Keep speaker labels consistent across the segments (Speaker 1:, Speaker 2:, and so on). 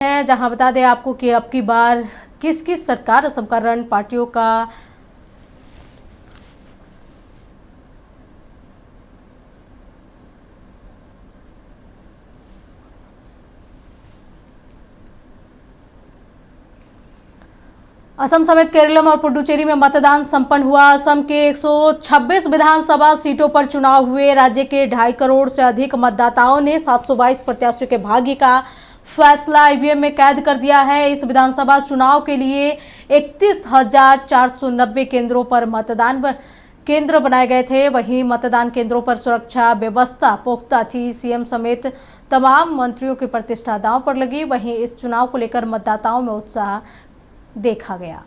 Speaker 1: है, जहां बता दें आपको कि अब की बार किस किस सरकार असम का रण पार्टियों का असम समेत केरलम और पुडुचेरी में मतदान संपन्न हुआ। असम के 126 विधानसभा सीटों पर चुनाव हुए। राज्य के 2.5 करोड़ से अधिक मतदाताओं ने 722 प्रत्याशियों के भाग्य का फैसला ईवीएम में कैद कर दिया है। इस विधानसभा चुनाव के लिए 31,490 केंद्रों पर मतदान केंद्र बनाए गए थे। वहीं मतदान केंद्रों पर सुरक्षा व्यवस्था पुख्ता थी। सीएम समेत तमाम मंत्रियों की प्रतिष्ठा दांव पर लगी। वहीं इस चुनाव को लेकर मतदाताओं में उत्साह देखा गया।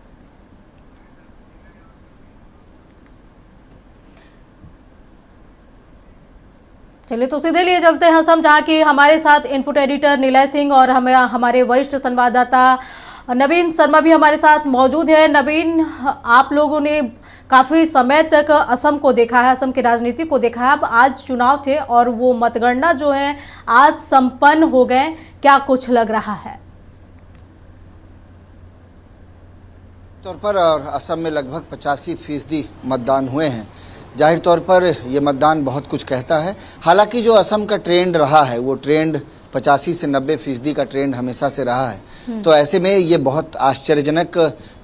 Speaker 1: चलिए तो सीधे लिए चलते हैं असम, जहां की हमारे साथ इनपुट एडिटर निलय सिंह और हमारे वरिष्ठ संवाददाता नवीन शर्मा भी हमारे साथ मौजूद है। नवीन, आप लोगों ने काफी समय तक असम को देखा है, असम की राजनीति को देखा है। अब आज चुनाव थे और वो मतगणना जो है आज संपन्न हो गए, क्या कुछ लग रहा है?
Speaker 2: तौर पर असम में लगभग 85% मतदान हुए हैं। जाहिर तौर पर ये मतदान बहुत कुछ कहता है। हालांकि जो असम का ट्रेंड रहा है वो ट्रेंड 85 से 90% का ट्रेंड हमेशा से रहा है, तो ऐसे में ये बहुत आश्चर्यजनक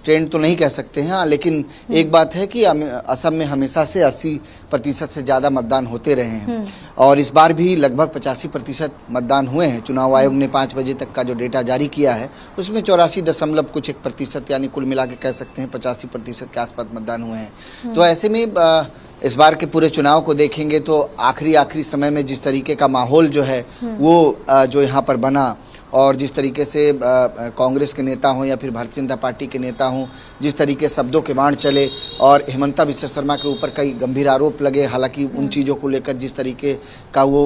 Speaker 2: ट्रेंड तो नहीं कह सकते हैं। लेकिन एक बात है कि असम में हमेशा से 80% से ज़्यादा मतदान होते रहे हैं और इस बार भी लगभग 85% मतदान हुए हैं। चुनाव आयोग ने 5 बजे तक का जो डेटा जारी किया है उसमें 84.1% यानी कुल मिला के कह सकते हैं 85% के आसपास मतदान हुए हैं। तो ऐसे में इस बार के पूरे चुनाव को देखेंगे तो आखिरी समय में जिस तरीके का माहौल जो है वो जो यहाँ पर बना और जिस तरीके से कांग्रेस के नेता हों या फिर भारतीय जनता पार्टी के नेता हों, जिस तरीके शब्दों के बाण चले और हेमंता बिस्वा शर्मा के ऊपर कई गंभीर आरोप लगे। हालांकि उन चीज़ों को लेकर जिस तरीके का वो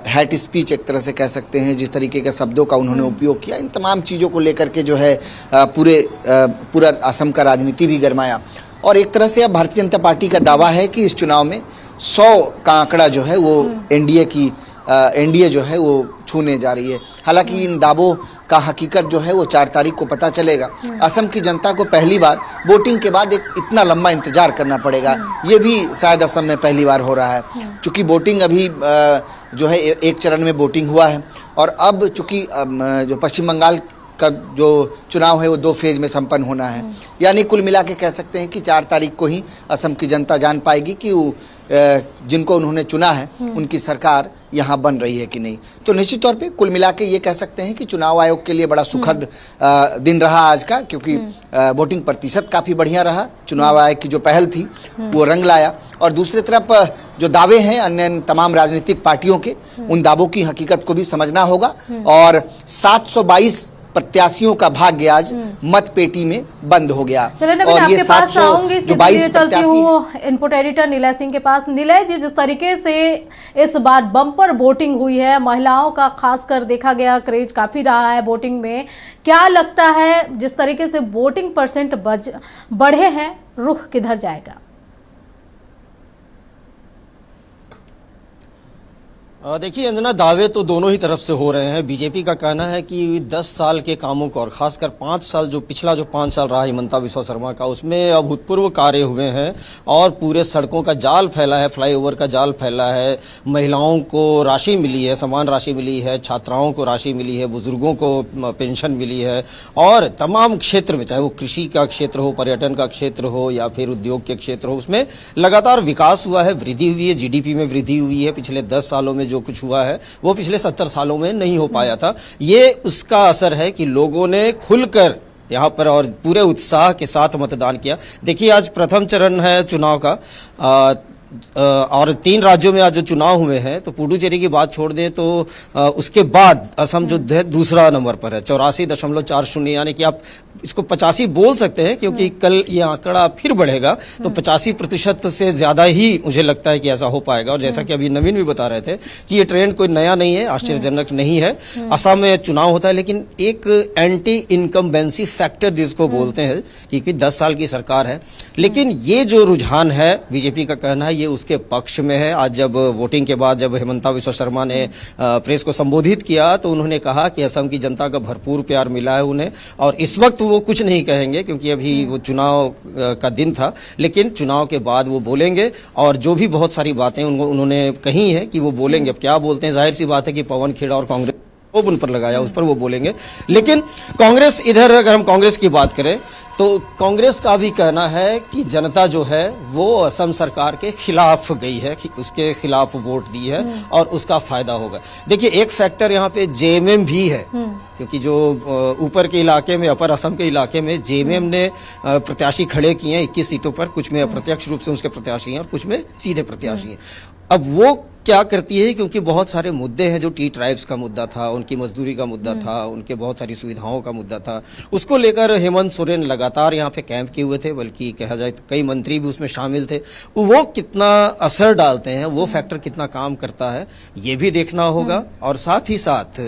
Speaker 2: हैट स्पीच एक तरह से कह सकते हैं, जिस तरीके के शब्दों का उन्होंने उपयोग किया, इन तमाम चीज़ों को लेकर के जो है पूरा असम का राजनीति भी गरमाया। और एक तरह से अब भारतीय जनता पार्टी का दावा है कि इस चुनाव में 100 का आंकड़ा जो है वो एनडीए जो है वो छूने जा रही है। हालांकि इन दावों का हकीकत जो है वो 4 तारीख को पता चलेगा। असम की जनता को पहली बार वोटिंग के बाद एक इतना लंबा इंतजार करना पड़ेगा, ये भी शायद असम में पहली बार हो रहा है। चूँकि वोटिंग अभी जो है एक चरण में वोटिंग हुआ है और अब चूँकि जो पश्चिम बंगाल का जो चुनाव है वो 2 फेज में संपन्न होना है। यानी कुल मिला के कह सकते हैं कि 4 तारीख को ही असम की जनता जान पाएगी कि जिनको उन्होंने चुना है उनकी सरकार यहाँ बन रही है कि नहीं। तो निश्चित तौर पे कुल मिला के ये कह सकते हैं कि चुनाव आयोग के लिए बड़ा सुखद दिन रहा आज का, क्योंकि वोटिंग प्रतिशत काफ़ी बढ़िया रहा। चुनाव आयोग की जो पहल थी वो रंग लाया और दूसरी तरफ जो दावे हैं अन्य तमाम राजनीतिक पार्टियों के, उन दावों की हकीकत को भी समझना होगा। और 722 प्रत्याशियों का भाग्य आज मत पेटी में बंद हो गया।
Speaker 1: चलिए नवीन, आपके पास आऊंगी, सीधे चलती हूँ इनपुट एडिटर निलय सिंह के पास। निलय जी, जिस तरीके से इस बार बम्पर वोटिंग हुई है, महिलाओं का खासकर देखा गया क्रेज काफी रहा है वोटिंग में, क्या लगता है जिस तरीके से वोटिंग परसेंट बढ़े हैं, रुख किधर जाएगा?
Speaker 3: देखिए अंजना, दावे तो दोनों ही तरफ से हो रहे हैं। बीजेपी का कहना है कि 10 साल के कामों को और खासकर 5 साल जो पिछला 5 साल रहा हेमंता बिस्वा शर्मा का, उसमें अभूतपूर्व कार्य हुए हैं और पूरे सड़कों का जाल फैला है, फ्लाईओवर का जाल फैला है, महिलाओं को राशि मिली है, समान राशि मिली है, छात्राओं को राशि मिली है, बुजुर्गों को पेंशन मिली है और तमाम क्षेत्र में, चाहे वो कृषि का क्षेत्र हो, पर्यटन का क्षेत्र हो या फिर उद्योग के क्षेत्र हो, उसमें लगातार विकास हुआ है, वृद्धि हुई है, जीडीपी में वृद्धि हुई है। पिछले 10 सालों में जो कुछ हुआ है वो पिछले 70 सालों में नहीं हो पाया था। ये उसका असर है कि लोगों ने खुलकर यहाँ पर और पूरे उत्साह के साथ मतदान किया। देखिए आज प्रथम चरण है चुनाव का और 3 राज्यों में आज जो चुनाव हुए हैं, तो पुडुचेरी की बात छोड़ दें तो उसके बाद असम जो है दूसरा नंबर पर है 84.40, यानी कि आप इसको 85 बोल सकते हैं, क्योंकि कल ये आंकड़ा फिर बढ़ेगा तो 85% से ज्यादा ही मुझे लगता है कि ऐसा हो पाएगा। और जैसा कि अभी नवीन भी बता रहे थे कि ये ट्रेंड कोई नया नहीं है, आश्चर्यजनक नहीं है। असम में चुनाव होता है लेकिन एक एंटी इनकम्बेंसी फैक्टर जिसको बोलते हैं, क्योंकि 10 साल की सरकार है, लेकिन ये जो रुझान है बीजेपी का कहना है ये उसके पक्ष में है। आज जब वोटिंग के बाद जब हिमंता बिस्वा शर्मा ने प्रेस को संबोधित किया तो उन्होंने कहा कि असम की जनता का भरपूर प्यार मिला है उन्हें, और इस वक्त वो कुछ नहीं कहेंगे क्योंकि अभी वो चुनाव का दिन था, लेकिन चुनाव के बाद वो बोलेंगे और जो भी बहुत सारी बातें उन्होंने कही है कि वो बोलेंगे। अब क्या बोलते हैं, जाहिर सी बात है कि पवन खेड़ा और कांग्रेस उन पर लगाया, उस पर वो बोलेंगे। लेकिन कांग्रेस, इधर अगर हम कांग्रेस की बात करें तो कांग्रेस का भी कहना है कि जनता जो है वो असम सरकार के खिलाफ गई है, उसके खिलाफ वोट दी है और उसका फायदा होगा। देखिए, एक फैक्टर यहाँ पे जेएमएम भी है, क्योंकि जो ऊपर के इलाके में, अपर असम के इलाके में जेएमएम ने प्रत्याशी खड़े किए हैं 21 सीटों पर। कुछ में अप्रत्यक्ष रूप से उसके प्रत्याशी हैं और कुछ में सीधे प्रत्याशी हैं। अब वो क्या करती है, क्योंकि बहुत सारे मुद्दे हैं, जो टी ट्राइब्स का मुद्दा था, उनकी मजदूरी का मुद्दा था, उनके बहुत सारी सुविधाओं का मुद्दा था, उसको लेकर हेमंत सोरेन लगातार यहाँ पे कैंप किए हुए थे, बल्कि कहा जाए तो कई मंत्री भी उसमें शामिल थे। वो कितना असर डालते हैं, वो फैक्टर कितना काम करता है, ये भी देखना होगा। और साथ ही साथ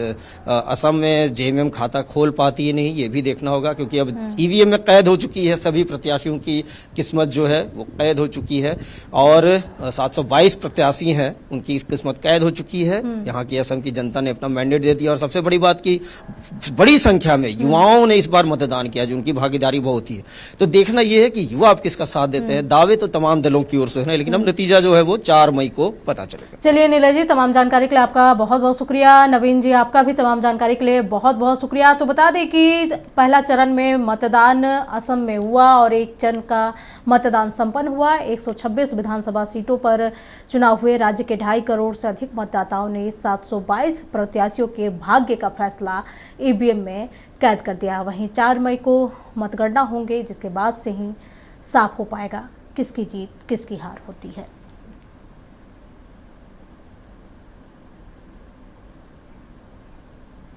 Speaker 3: असम में जेएमएम खाता खोल पाती है नहीं, ये भी देखना होगा, क्योंकि अब ईवीएम में कैद हो चुकी है, सभी प्रत्याशियों की किस्मत जो है वो कैद हो चुकी है और 722 प्रत्याशी हैं, उनकी किस्मत कैद हो चुकी है। यहाँ की असम की जनता ने अपना मैंडेट दे दिया और सबसे बड़ी बात की बड़ी संख्या में युवाओं ने इस बार मतदान किया, जो उनकी भागीदारी बहुत ही है। तो देखना यह है कि युवा अब किसका साथ देते हैं। दावे तो तमाम दलों की ओर से है, लेकिन अब नतीजा जो है वो 4 मई को पता चलेगा।
Speaker 1: चलिए नीलय जी, तमाम जानकारी के लिए आपका बहुत बहुत शुक्रिया। नवीन जी, आपका भी तमाम जानकारी के लिए बहुत बहुत शुक्रिया। तो बता दें कि पहला चरण में मतदान असम में हुआ और 1 चरण का मतदान संपन्न हुआ। 126 विधानसभा सीटों पर चुनाव हुए। राज्य के 2.5 करोड़ से अधिक मतदाताओं ने 722 प्रत्याशियों के भाग्य का फैसला ईवीएम में कैद कर दिया। वहीं 4 मई को मतगणना होंगे, जिसके बाद से ही साफ हो पाएगा किसकी जीत किसकी हार होती है।